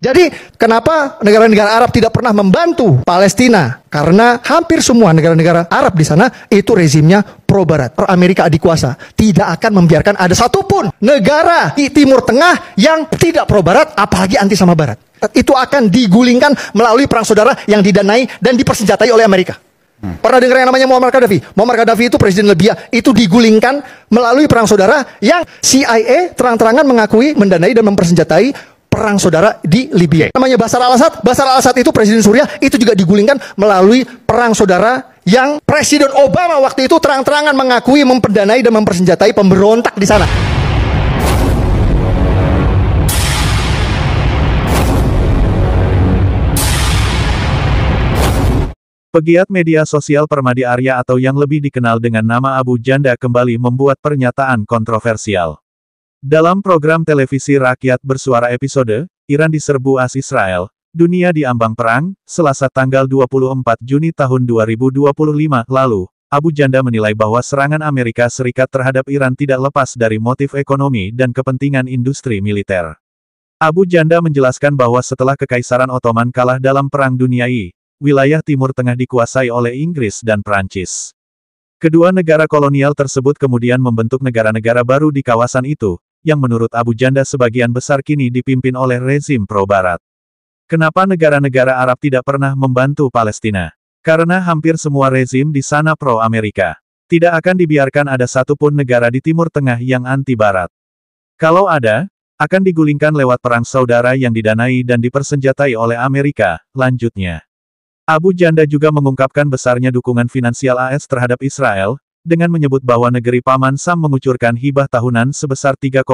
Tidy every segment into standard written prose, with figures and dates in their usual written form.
Jadi kenapa negara-negara Arab tidak pernah membantu Palestina? Karena hampir semua negara-negara Arab di sana itu rezimnya pro Barat. Amerika adik kuasa tidak akan membiarkan ada satupun negara di Timur Tengah yang tidak pro Barat, apalagi anti sama Barat. Itu akan digulingkan melalui perang saudara yang didanai dan dipersenjatai oleh Amerika. Pernah dengar yang namanya Muammar Gaddafi? Muammar Gaddafi itu presiden Libya, itu digulingkan melalui perang saudara yang CIA terang-terangan mengakui mendanai dan mempersenjatai perang saudara di Libya. Namanya Bashar al-Assad. Bashar al-Assad itu presiden Suriah, itu juga digulingkan melalui perang saudara yang Presiden Obama waktu itu terang-terangan mengakui memperdanai dan mempersenjatai pemberontak di sana. Pegiat media sosial Permadi Arya atau yang lebih dikenal dengan nama Abu Janda kembali membuat pernyataan kontroversial. Dalam program televisi rakyat bersuara episode, Iran diserbu AS Israel, Dunia di Ambang Perang, Selasa tanggal 24 Juni tahun 2025 lalu, Abu Janda menilai bahwa serangan Amerika Serikat terhadap Iran tidak lepas dari motif ekonomi dan kepentingan industri militer. Abu Janda menjelaskan bahwa setelah Kekaisaran Ottoman kalah dalam Perang Dunia I, wilayah Timur Tengah dikuasai oleh Inggris dan Prancis. Kedua negara kolonial tersebut kemudian membentuk negara-negara baru di kawasan itu, yang menurut Abu Janda sebagian besar kini dipimpin oleh rezim pro-Barat. Kenapa negara-negara Arab tidak pernah membantu Palestina? Karena hampir semua rezim di sana pro-Amerika. Tidak akan dibiarkan ada satupun negara di Timur Tengah yang anti-Barat. Kalau ada, akan digulingkan lewat perang saudara yang didanai dan dipersenjatai oleh Amerika, lanjutnya. Abu Janda juga mengungkapkan besarnya dukungan finansial AS terhadap Israel, dengan menyebut bahwa negeri Paman Sam mengucurkan hibah tahunan sebesar 3,8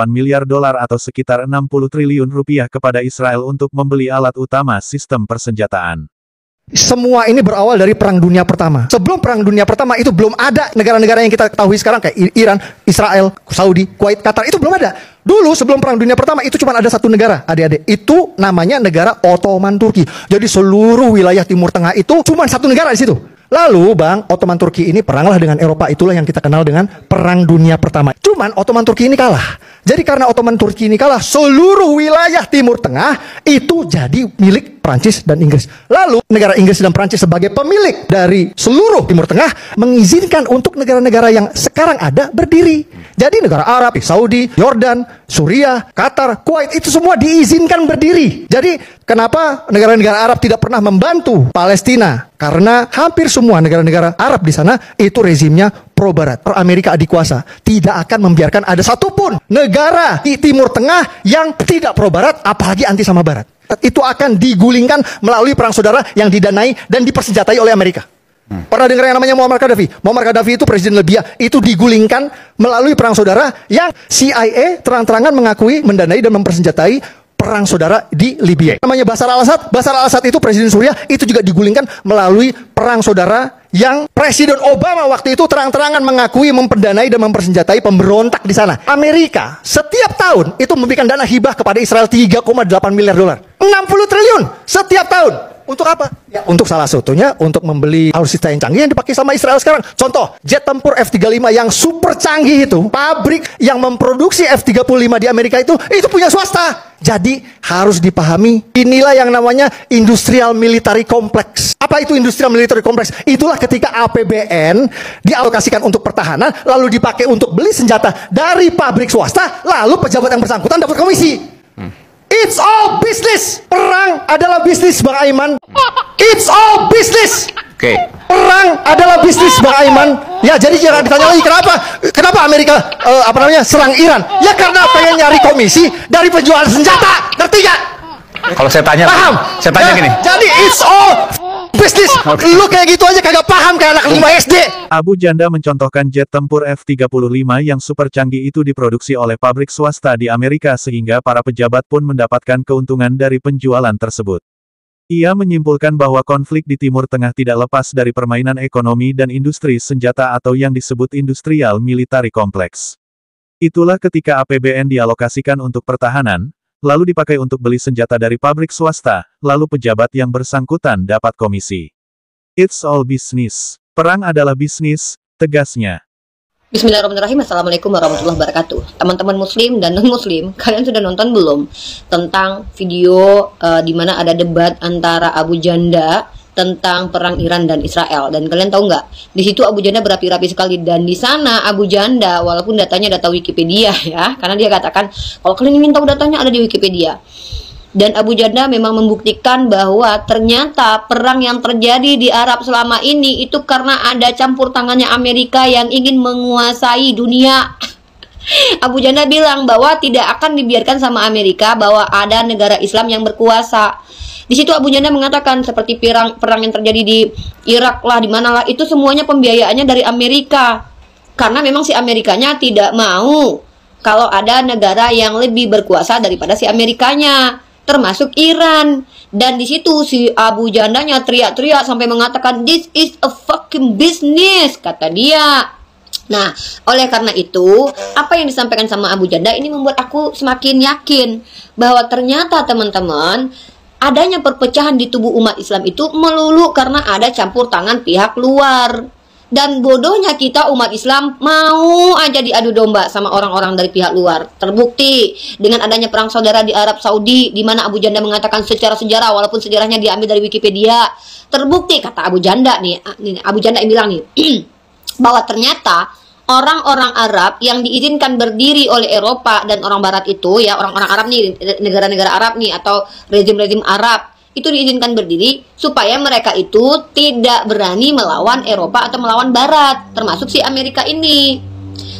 miliar dolar atau sekitar 60 triliun rupiah kepada Israel untuk membeli alat utama sistem persenjataan. Semua ini berawal dari Perang Dunia Pertama. Sebelum Perang Dunia Pertama itu belum ada negara-negara yang kita ketahui sekarang kayak Iran, Israel, Saudi, Kuwait, Qatar, itu belum ada. Dulu sebelum Perang Dunia Pertama itu cuma ada satu negara, adik-adik. Itu namanya negara Ottoman Turki. Jadi seluruh wilayah Timur Tengah itu cuma satu negara di situ. Lalu Bang, Ottoman Turki ini peranglah dengan Eropa, itulah yang kita kenal dengan Perang Dunia Pertama. Cuman Ottoman Turki ini kalah. Jadi karena Ottoman Turki ini kalah, seluruh wilayah Timur Tengah itu jadi milik Prancis dan Inggris. Lalu negara Inggris dan Prancis sebagai pemilik dari seluruh Timur Tengah mengizinkan untuk negara-negara yang sekarang ada berdiri. Jadi negara Arab, Saudi, Yordan, Suriah, Qatar, Kuwait itu semua diizinkan berdiri. Jadi kenapa negara-negara Arab tidak pernah membantu Palestina? Karena hampir semua negara-negara Arab di sana itu rezimnya pro Barat. Amerika adik kuasa tidak akan membiarkan ada satupun negara di Timur Tengah yang tidak pro Barat, apalagi anti sama Barat. Itu akan digulingkan melalui perang saudara yang didanai dan dipersenjatai oleh Amerika. Pernah dengar yang namanya Muammar Gaddafi? Muammar Gaddafi itu presiden Libya, itu digulingkan melalui perang saudara yang CIA terang-terangan mengakui mendanai dan mempersenjatai perang saudara di Libya. Namanya Bashar al-Assad. Bashar al-Assad itu presiden Suriah, itu juga digulingkan melalui perang saudara yang Presiden Obama waktu itu terang-terangan mengakui memperdanai dan mempersenjatai pemberontak di sana. Amerika setiap tahun itu memberikan dana hibah kepada Israel 3,8 miliar dolar. 60 triliun setiap tahun. Untuk apa? Ya, untuk salah satunya untuk membeli alutsista yang canggih yang dipakai sama Israel sekarang. Contoh, jet tempur F-35 yang super canggih itu, pabrik yang memproduksi F-35 di Amerika itu punya swasta. Jadi harus dipahami, inilah yang namanya industrial military complex. Apa itu industrial military complex? Itulah ketika APBN dialokasikan untuk pertahanan, lalu dipakai untuk beli senjata dari pabrik swasta, lalu pejabat yang bersangkutan dapat komisi. It's all business. Perang adalah bisnis, Bang Aiman. It's all business. Oke. Perang adalah bisnis, Bang Aiman. Ya, jadi jangan ditanya lagi kenapa Amerika serang Iran? Ya karena pengen nyari komisi dari penjualan senjata. Ngerti gak? Kalau saya tanya, paham? Saya tanya gini. Jadi it's all business. Lu kayak gitu aja kagak paham kayak anak 5 SD. Abu Janda mencontohkan jet tempur F-35 yang super canggih itu diproduksi oleh pabrik swasta di Amerika sehingga para pejabat pun mendapatkan keuntungan dari penjualan tersebut. Ia menyimpulkan bahwa konflik di Timur Tengah tidak lepas dari permainan ekonomi dan industri senjata atau yang disebut industrial military complex. Itulah ketika APBN dialokasikan untuk pertahanan, lalu dipakai untuk beli senjata dari pabrik swasta, lalu pejabat yang bersangkutan dapat komisi. It's all business. Perang adalah bisnis, tegasnya. Bismillahirrahmanirrahim. Assalamualaikum warahmatullahi wabarakatuh. Teman-teman muslim dan non-muslim, kalian sudah nonton belum tentang video di mana ada debat antara Abu Janda tentang perang Iran dan Israel? Dan kalian tahu nggak, di situ Abu Janda berapi-rapi sekali, dan di sana Abu Janda, walaupun datanya data Wikipedia ya, karena dia katakan kalau kalian ingin tahu datanya ada di Wikipedia. Dan Abu Janda memang membuktikan bahwa ternyata perang yang terjadi di Arab selama ini itu karena ada campur tangannya Amerika yang ingin menguasai dunia. Abu Janda bilang bahwa tidak akan dibiarkan sama Amerika bahwa ada negara Islam yang berkuasa. Di situ Abu Janda mengatakan seperti perang yang terjadi di Irak lah, di mana lah, itu semuanya pembiayaannya dari Amerika. Karena memang si Amerikanya tidak mau kalau ada negara yang lebih berkuasa daripada si Amerikanya, termasuk Iran. Dan di situ si Abu Jandanya teriak-teriak sampai mengatakan this is a fucking business, kata dia. Nah, oleh karena itu, apa yang disampaikan sama Abu Janda ini membuat aku semakin yakin bahwa ternyata teman-teman, adanya perpecahan di tubuh umat Islam itu melulu karena ada campur tangan pihak luar. Dan bodohnya kita umat Islam mau aja diadu domba sama orang-orang dari pihak luar. Terbukti dengan adanya perang saudara di Arab Saudi, di mana Abu Janda mengatakan secara sejarah, walaupun sejarahnya diambil dari Wikipedia. Terbukti, kata Abu Janda nih, Abu Janda yang bilang nih, bahwa ternyata orang-orang Arab yang diizinkan berdiri oleh Eropa dan orang Barat itu, ya orang-orang Arab nih, negara-negara Arab nih, atau rezim-rezim Arab, itu diizinkan berdiri supaya mereka itu tidak berani melawan Eropa atau melawan Barat, termasuk si Amerika ini.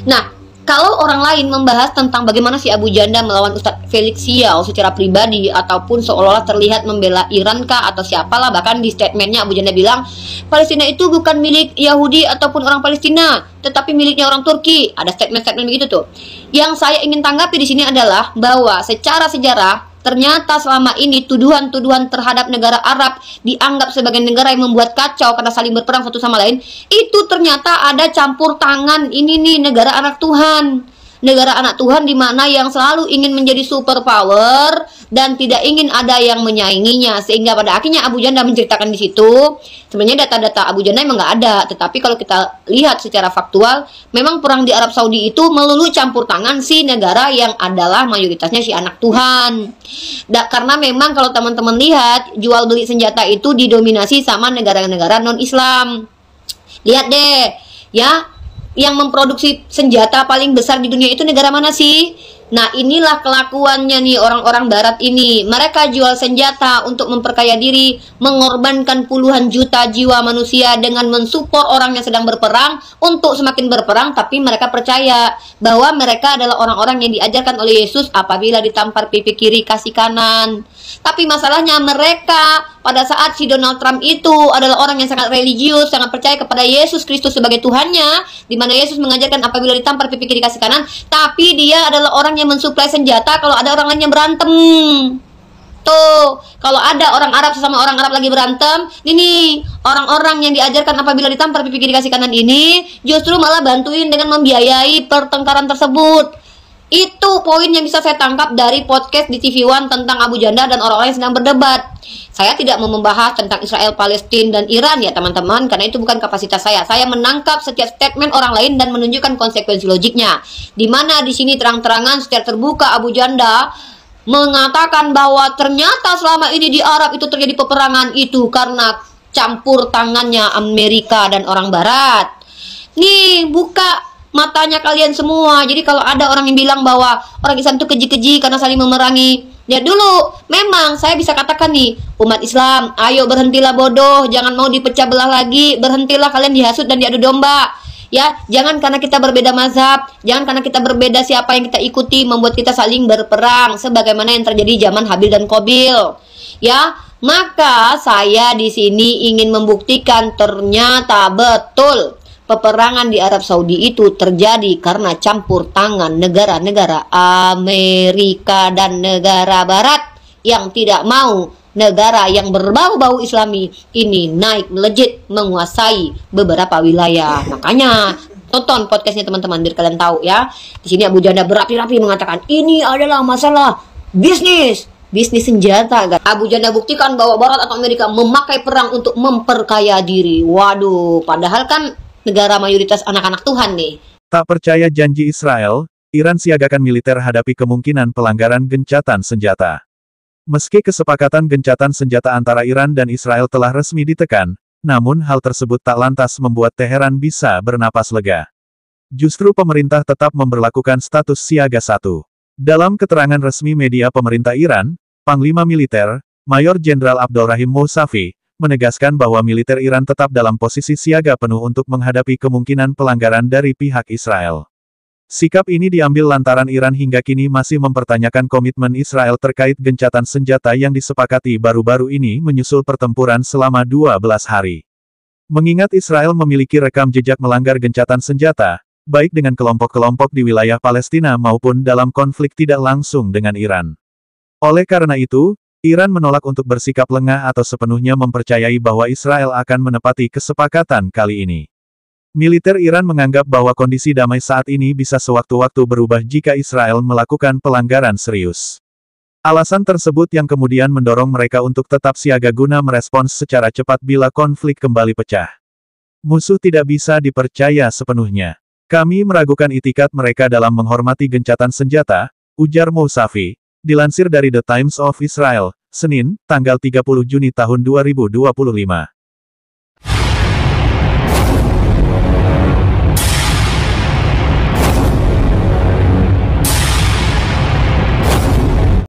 Nah, kalau orang lain membahas tentang bagaimana si Abu Janda melawan Ustadz Felix Sial secara pribadi, ataupun seolah-olah terlihat membela Iran kah atau siapalah, bahkan di statementnya Abu Janda bilang Palestina itu bukan milik Yahudi ataupun orang Palestina, tetapi miliknya orang Turki. Ada statement-statement begitu tuh. Yang saya ingin tanggapi di sini adalah bahwa secara sejarah ternyata selama ini tuduhan-tuduhan terhadap negara Arab dianggap sebagai negara yang membuat kacau karena saling berperang satu sama lain, itu ternyata ada campur tangan ini nih negara anak Tuhan. Negara anak Tuhan di mana yang selalu ingin menjadi superpower dan tidak ingin ada yang menyainginya, sehingga pada akhirnya Abu Janda menceritakan di situ sebenarnya data-data Abu Janda emang nggak ada, tetapi kalau kita lihat secara faktual, memang perang di Arab Saudi itu melulu campur tangan si negara yang adalah mayoritasnya si anak Tuhan. Karena memang kalau teman-teman lihat jual beli senjata itu didominasi sama negara-negara non-Islam. Lihat deh, ya. Yang memproduksi senjata paling besar di dunia itu negara mana sih? Nah, inilah kelakuannya nih orang-orang Barat ini. Mereka jual senjata untuk memperkaya diri, mengorbankan puluhan juta jiwa manusia dengan mensupport orang yang sedang berperang untuk semakin berperang, tapi mereka percaya bahwa mereka adalah orang-orang yang diajarkan oleh Yesus apabila ditampar pipi kiri kasih kanan. Tapi masalahnya mereka pada saat si Donald Trump itu adalah orang yang sangat religius, sangat percaya kepada Yesus Kristus sebagai Tuhannya, di mana Yesus mengajarkan apabila ditampar pipi kiri kasih kanan, tapi dia adalah orang yang mensuplai senjata kalau ada orang lain yang berantem. Tuh, kalau ada orang Arab sesama orang Arab lagi berantem, ini orang-orang yang diajarkan apabila ditampar pipi kiri kasih kanan ini justru malah bantuin dengan membiayai pertengkaran tersebut. Itu poin yang bisa saya tangkap dari podcast di TV One tentang Abu Janda dan orang-orang yang sedang berdebat. Saya tidak mau membahas tentang Israel, Palestina, dan Iran ya teman-teman, karena itu bukan kapasitas saya. Saya menangkap setiap statement orang lain dan menunjukkan konsekuensi logiknya. Dimana di sini terang-terangan secara terbuka Abu Janda mengatakan bahwa ternyata selama ini di Arab itu terjadi peperangan itu karena campur tangannya Amerika dan orang Barat. Nih, buka matanya kalian semua. Jadi kalau ada orang yang bilang bahwa orang Islam itu keji-keji karena saling memerangi, ya dulu memang saya bisa katakan nih, umat Islam, ayo berhentilah bodoh, jangan mau dipecah belah lagi, berhentilah kalian dihasut dan diadu domba. Ya, jangan karena kita berbeda mazhab, jangan karena kita berbeda siapa yang kita ikuti membuat kita saling berperang sebagaimana yang terjadi zaman Habil dan Qabil. Ya, maka saya di sini ingin membuktikan ternyata betul peperangan di Arab Saudi itu terjadi karena campur tangan negara-negara Amerika dan negara Barat yang tidak mau negara yang berbau-bau Islami ini naik melejit menguasai beberapa wilayah. Makanya tonton podcastnya teman-teman biar kalian tahu ya. Di sini Abu Janda berapi-api mengatakan ini adalah masalah bisnis senjata. Abu Janda buktikan bahwa Barat atau Amerika memakai perang untuk memperkaya diri. Waduh, padahal kan negara mayoritas anak-anak Tuhan nih. Tak percaya janji Israel, Iran siagakan militer hadapi kemungkinan pelanggaran gencatan senjata. Meski kesepakatan gencatan senjata antara Iran dan Israel telah resmi ditekan, namun hal tersebut tak lantas membuat Teheran bisa bernapas lega. Justru pemerintah tetap memberlakukan status siaga 1. Dalam keterangan resmi media pemerintah Iran, Panglima Militer, Mayor Jenderal Abdul Rahim Mousavi, menegaskan bahwa militer Iran tetap dalam posisi siaga penuh untuk menghadapi kemungkinan pelanggaran dari pihak Israel. Sikap ini diambil lantaran Iran hingga kini masih mempertanyakan komitmen Israel terkait gencatan senjata yang disepakati baru-baru ini menyusul pertempuran selama 12 hari. Mengingat Israel memiliki rekam jejak melanggar gencatan senjata, baik dengan kelompok-kelompok di wilayah Palestina maupun dalam konflik tidak langsung dengan Iran. Oleh karena itu, Iran menolak untuk bersikap lengah atau sepenuhnya mempercayai bahwa Israel akan menepati kesepakatan kali ini. Militer Iran menganggap bahwa kondisi damai saat ini bisa sewaktu-waktu berubah jika Israel melakukan pelanggaran serius. Alasan tersebut yang kemudian mendorong mereka untuk tetap siaga guna merespons secara cepat bila konflik kembali pecah. Musuh tidak bisa dipercaya sepenuhnya. Kami meragukan itikat mereka dalam menghormati gencatan senjata, ujar Mousavi. Dilansir dari The Times of Israel, Senin, tanggal 30 Juni tahun 2025.